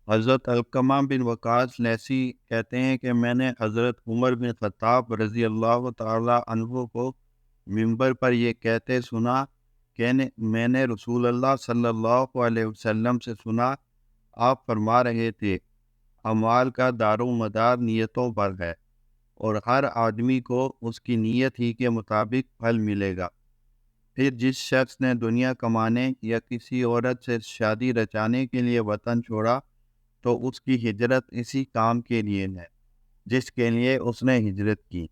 حضرت علقمہ بن وقاص لیثی کہتے ہیں کہ میں نے حضرت عمر بن خطاب رضی اللہ تعالی عنہ کو منبر پر یہ کہتے سنا کہ میں نے رسول اللہ صلی اللہ علیہ وسلم سے سنا، آپ فرما رہے تھے اعمال کا دار و مدار نیتوں پر ہے، اور ہر آدمی کو اس کی نیت ہی کے مطابق پھل ملے گا۔ پھر جس شخص نے دنیا کمانے یا کسی عورت سے شادی رچانے کے لیے وطن چھوڑا تو اس کی ہجرت اسی کام کے لیے ہے جس کے لیے اس نے ہجرت کی۔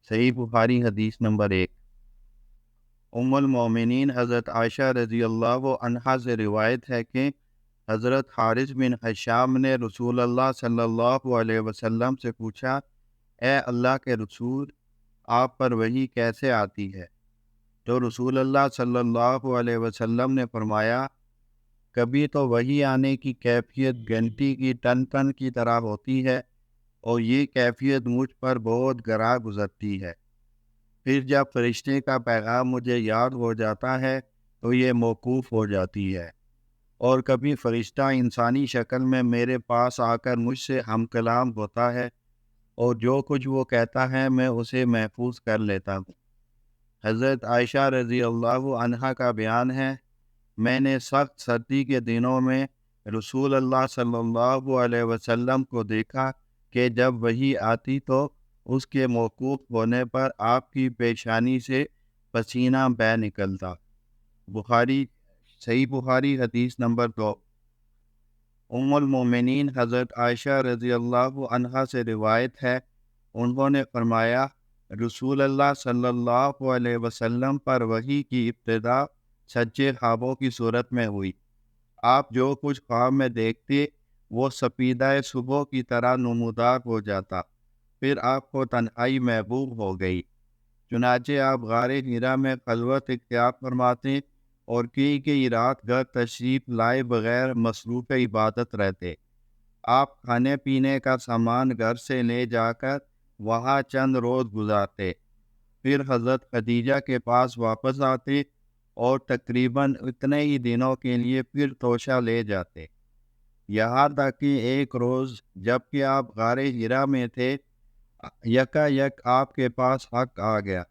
صحیح بخاری حدیث نمبر 1۔ ام المومنین حضرت عائشہ رضی اللہ عنہا سے روایت ہے کہ حضرت حارث بن حشام نے رسول اللہ صلی اللہ علیہ وسلم سے پوچھا، اے اللہ کے رسول، آپ پر وحی کیسے آتی ہے؟ تو رسول اللہ صلی اللہ علیہ وسلم نے فرمایا، کبھی تو وحی آنے کی کیفیت گھنٹی کی ٹن ٹن کی طرح ہوتی ہے، اور یہ کیفیت مجھ پر بہت گراں گزرتی ہے۔ پھر جب فرشتے کا پیغام مجھے یاد ہو جاتا ہے تو یہ موقوف ہو جاتی ہے، اور کبھی فرشتہ انسانی شکل میں میرے پاس آ کر مجھ سے ہم کلام ہوتا ہے، اور جو کچھ وہ کہتا ہے میں اسے محفوظ کر لیتا ہوں۔ حضرت عائشہ رضی اللہ عنہا کا بیان ہے، میں نے سخت سردی کے دنوں میں رسول اللہ صلی اللہ علیہ وسلم کو دیکھا کہ جب وحی آتی تو اس کے موقوف ہونے پر آپ کی پیشانی سے پسینہ بہہ نکلتا۔ بخاری صحیح بخاری حدیث نمبر 2۔ ام المومنین حضرت عائشہ رضی اللہ عنہا سے روایت ہے، انہوں نے فرمایا، رسول اللہ صلی اللہ علیہ وسلم پر وحی کی ابتدا سچے خوابوں کی صورت میں ہوئی۔ آپ جو کچھ خواب میں دیکھتے وہ سپیدہ صبح کی طرح نمودار ہو جاتا، پھر آپ کو تنہائی محبوب ہو گئی، چنانچہ آپ غار حرا میں خلوت اختیار فرماتے اور کئی رات گھر تشریف لائے بغیر مصروف عبادت رہتے۔ آپ کھانے پینے کا سامان گھر سے لے جا کر وہاں چند روز گزارتے، پھر حضرت خدیجہ کے پاس واپس آتے اور تقریباً اتنے ہی دنوں کے لیے پھر توشہ لے جاتے، یہاں تک کہ ایک روز جب کہ آپ غار حرا میں تھے، یکا یک آپ کے پاس حق آ گیا،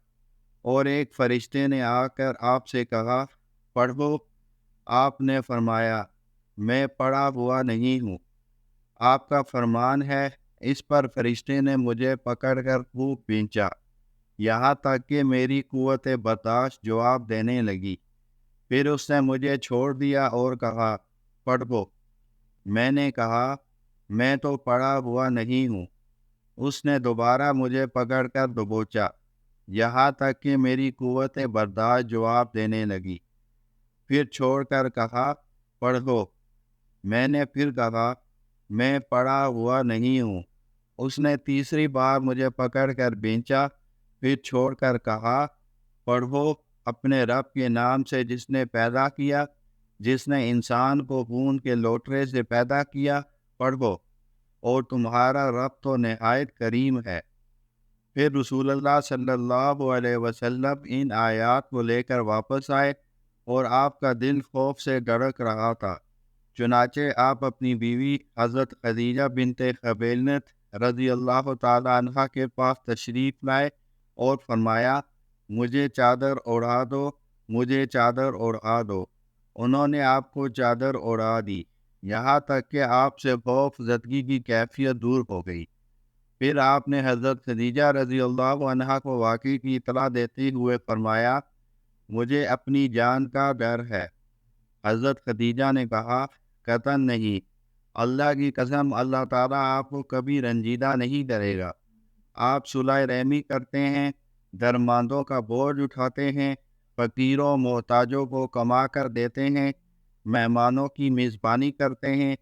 اور ایک فرشتے نے آ کر آپ سے کہا، پڑھو۔ آپ نے فرمایا، میں پڑھا ہوا نہیں ہوں۔ آپ کا فرمان ہے۔ اس پر فرشتے نے مجھے پکڑ کر خوب کھینچا، یہاں تک کہ میری قوت برداشت جواب دینے لگی۔ پھر اس نے مجھے چھوڑ دیا اور کہا، پڑھو۔ میں نے کہا، میں تو پڑھا ہوا نہیں ہوں۔ اس نے دوبارہ مجھے پکڑ کر دبوچا، یہاں تک کہ میری قوت برداشت جواب دینے لگی، پھر چھوڑ کر کہا، پڑھو۔ میں نے پھر کہا، میں پڑھا ہوا نہیں ہوں۔ اس نے تیسری بار مجھے پکڑ کر کھینچا، پھر چھوڑ کر کہا، پڑھو، اپنے رب کے نام سے جس نے پیدا کیا، جس نے انسان کو خون کے لوٹرے سے پیدا کیا، پڑھو، اور تمہارا رب تو نہایت کریم ہے۔ پھر رسول اللہ صلی اللہ علیہ وسلم ان آیات کو لے کر واپس آئے، اور آپ کا دل خوف سے دھڑک رہا تھا، چنانچہ آپ اپنی بیوی حضرت خدیجہ بنت خویلد رضی اللہ تعالی عنہا کے پاس تشریف لائے اور فرمایا، مجھے چادر اوڑھا دو، مجھے چادر اوڑھا دو۔ انہوں نے آپ کو چادر اوڑھا دی، یہاں تک کہ آپ سے خوف زدگی کی کیفیت دور ہو گئی۔ پھر آپ نے حضرت خدیجہ رضی اللہ عنہا کو واقعے کی اطلاع دیتے ہوئے فرمایا، مجھے اپنی جان کا ڈر ہے۔ حضرت خدیجہ نے کہا، قطعاً نہیں، اللہ کی قسم، اللہ تعالیٰ آپ کو کبھی رنجیدہ نہیں کرے گا۔ آپ صلح رحمی کرتے ہیں، درماندوں کا بوجھ اٹھاتے ہیں، فقیروں محتاجوں کو کما کر دیتے ہیں، مہمانوں کی میزبانی کرتے ہیں،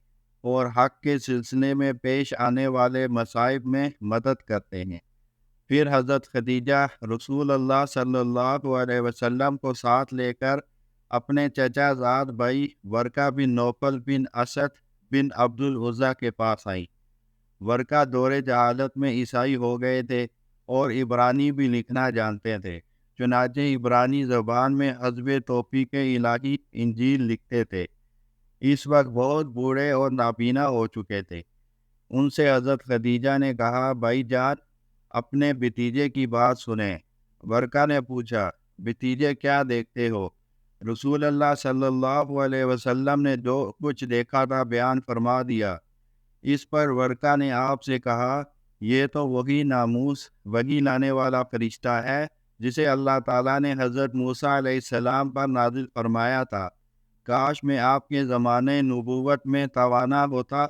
اور حق کے سلسلے میں پیش آنے والے مصائب میں مدد کرتے ہیں۔ پھر حضرت خدیجہ رسول اللہ صلی اللہ علیہ وسلم کو ساتھ لے کر اپنے چچا زاد بھائی ورقہ بن نوفل بن اسد بن عبد العزیٰ کے پاس آئیں۔ ورقہ دور جہالت میں عیسائی ہو گئے تھے اور عبرانی بھی لکھنا جانتے تھے، چنانچہ عبرانی زبان میں حسب توفیق الہی انجیل لکھتے تھے۔ اس وقت بہت بوڑھے اور نابینا ہو چکے تھے۔ ان سے حضرت خدیجہ نے کہا، بھائی جان، اپنے بھتیجے کی بات سنیں۔ ورقہ نے پوچھا، بھتیجے کیا دیکھتے ہو؟ رسول اللہ صلی اللہ علیہ وسلم نے جو کچھ دیکھا تھا بیان فرما دیا۔ اس پر ورقہ نے آپ سے کہا، یہ تو وہی ناموس وحی لانے والا فرشتہ ہے جسے اللہ تعالیٰ نے حضرت موسیٰ علیہ السلام پر نازل فرمایا تھا۔ کاش میں آپ کے زمانے نبوت میں توانا ہوتا،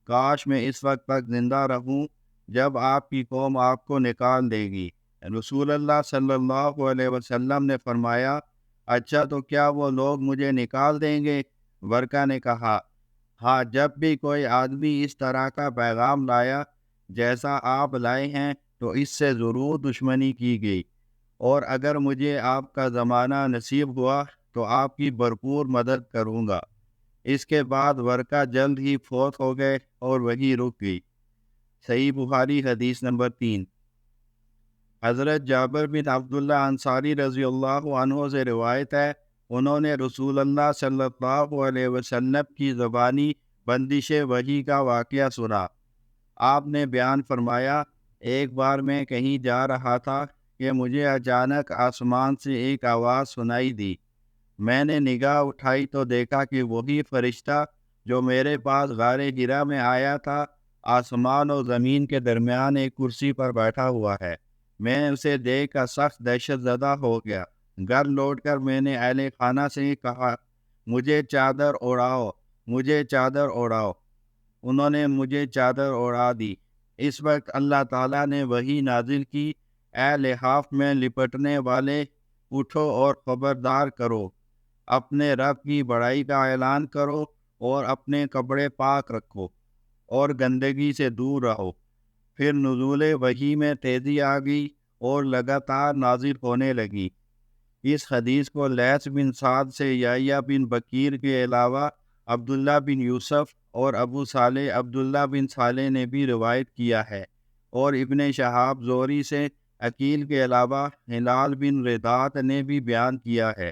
کاش میں اس وقت تک زندہ رہوں جب آپ کی قوم آپ کو نکال دے گی۔ رسول اللہ صلی اللہ علیہ وسلم نے فرمایا، اچھا تو کیا وہ لوگ مجھے نکال دیں گے؟ ورقہ نے کہا، ہاں، جب بھی کوئی آدمی اس طرح کا پیغام لایا جیسا آپ لائے ہیں تو اس سے ضرور دشمنی کی گئی، اور اگر مجھے آپ کا زمانہ نصیب ہوا تو آپ کی بھرپور مدد کروں گا۔ اس کے بعد ورقہ جلد ہی فوت ہو گئے اور وہی رک گئی۔ صحیح بخاری حدیث نمبر 3۔ حضرت جابر بن عبداللہ انصاری رضی اللہ عنہ سے روایت ہے، انہوں نے رسول اللہ صلی اللہ علیہ وسلم کی زبانی بندش وحی کا واقعہ سنا۔ آپ نے بیان فرمایا، ایک بار میں کہیں جا رہا تھا کہ مجھے اچانک آسمان سے ایک آواز سنائی دی۔ میں نے نگاہ اٹھائی تو دیکھا کہ وہی فرشتہ جو میرے پاس غار حرا میں آیا تھا، آسمان اور زمین کے درمیان ایک کرسی پر بیٹھا ہوا ہے۔ میں اسے دیکھ کر سخت دہشت زدہ ہو گیا۔ گھر لوٹ کر میں نے اہل خانہ سے کہا، مجھے چادر اوڑھاؤ، مجھے چادر اوڑھاؤ۔ انہوں نے مجھے چادر اوڑھا دی۔ اس وقت اللہ تعالیٰ نے وحی نازل کی، اے لحاف میں لپٹنے والے، اٹھو اور خبردار کرو، اپنے رب کی بڑائی کا اعلان کرو اور اپنے کپڑے پاک رکھو اور گندگی سے دور رہو۔ پھر نزول وحی میں تیزی آ گئی اور لگاتار نازل ہونے لگی۔ اس حدیث کو لیث بن سعد سے یحییٰ بن بکیر کے علاوہ عبداللہ بن یوسف اور ابو صالح عبداللہ بن صالح نے بھی روایت کیا ہے، اور ابن شہاب زہری سے عقیل کے علاوہ ہلال بن ردات نے بھی بیان کیا ہے۔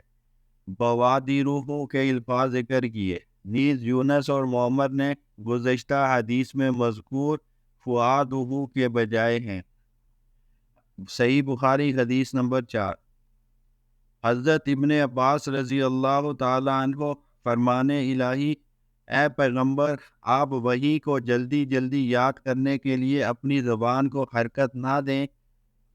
بوادیروہ کے الفاظ ذکر کیے، نیز یونس اور محمد نے گزشتہ حدیث میں مذکور فؤادہ کے بجائے ہیں۔ صحیح بخاری حدیث نمبر 4۔ حضرت ابن عباس رضی اللہ تعالی عنہ فرمانے الہی، اے پیغمبر، آپ وحی کو جلدی جلدی یاد کرنے کے لیے اپنی زبان کو حرکت نہ دیں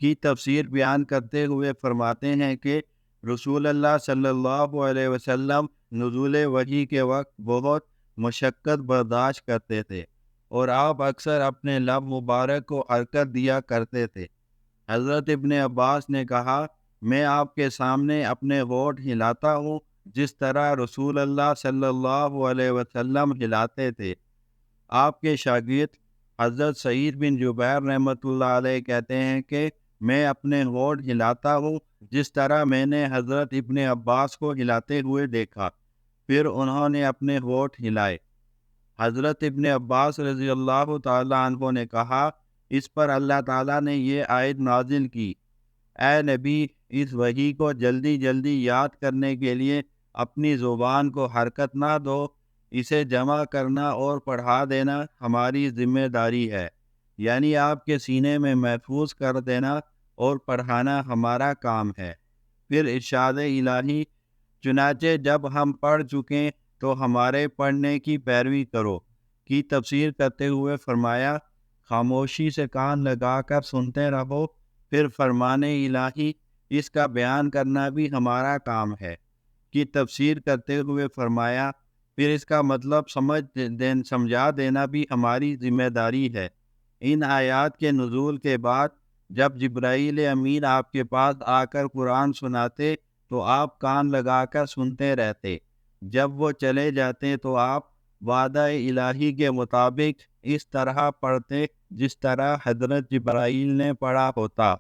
کی تفسیر بیان کرتے ہوئے فرماتے ہیں کہ رسول اللہ صلی اللہ علیہ وسلم نزول وحی کے وقت بہت مشقت برداشت کرتے تھے، اور آپ اکثر اپنے لب مبارک کو حرکت دیا کرتے تھے۔ حضرت ابن عباس نے کہا، میں آپ کے سامنے اپنے ہونٹ ہلاتا ہوں جس طرح رسول اللہ صلی اللہ علیہ وسلم ہلاتے تھے۔ آپ کے شاگرد حضرت سعید بن جبیر رحمۃ اللہ علیہ کہتے ہیں کہ میں اپنے ہونٹ ہلاتا ہوں جس طرح میں نے حضرت ابن عباس کو ہلاتے ہوئے دیکھا، پھر انہوں نے اپنے ہونٹ ہلائے۔ حضرت ابن عباس رضی اللہ تعالی عنہ نے کہا، اس پر اللہ تعالیٰ نے یہ آیت نازل کی، اے نبی، اس وحی کو جلدی جلدی یاد کرنے کے لیے اپنی زبان کو حرکت نہ دو، اسے جمع کرنا اور پڑھا دینا ہماری ذمہ داری ہے، یعنی آپ کے سینے میں محفوظ کر دینا اور پڑھانا ہمارا کام ہے۔ پھر ارشاد الہی، چنانچہ جب ہم پڑھ چکیں تو ہمارے پڑھنے کی پیروی کرو کی تفسیر کرتے ہوئے فرمایا، خاموشی سے کان لگا کر سنتے رہو۔ پھر فرمان الہی، اس کا بیان کرنا بھی ہمارا کام ہے کی تفسیر کرتے ہوئے فرمایا، پھر اس کا مطلب سمجھا دینا بھی ہماری ذمہ داری ہے۔ ان آیات کے نزول کے بعد جب جبرائیل امین آپ کے پاس آ کر قرآن سناتے تو آپ کان لگا کر سنتے رہتے، جب وہ چلے جاتے تو آپ وعدہ الہی کے مطابق اس طرح پڑھتے جس طرح حضرت جبرائیل نے پڑھا ہوتا۔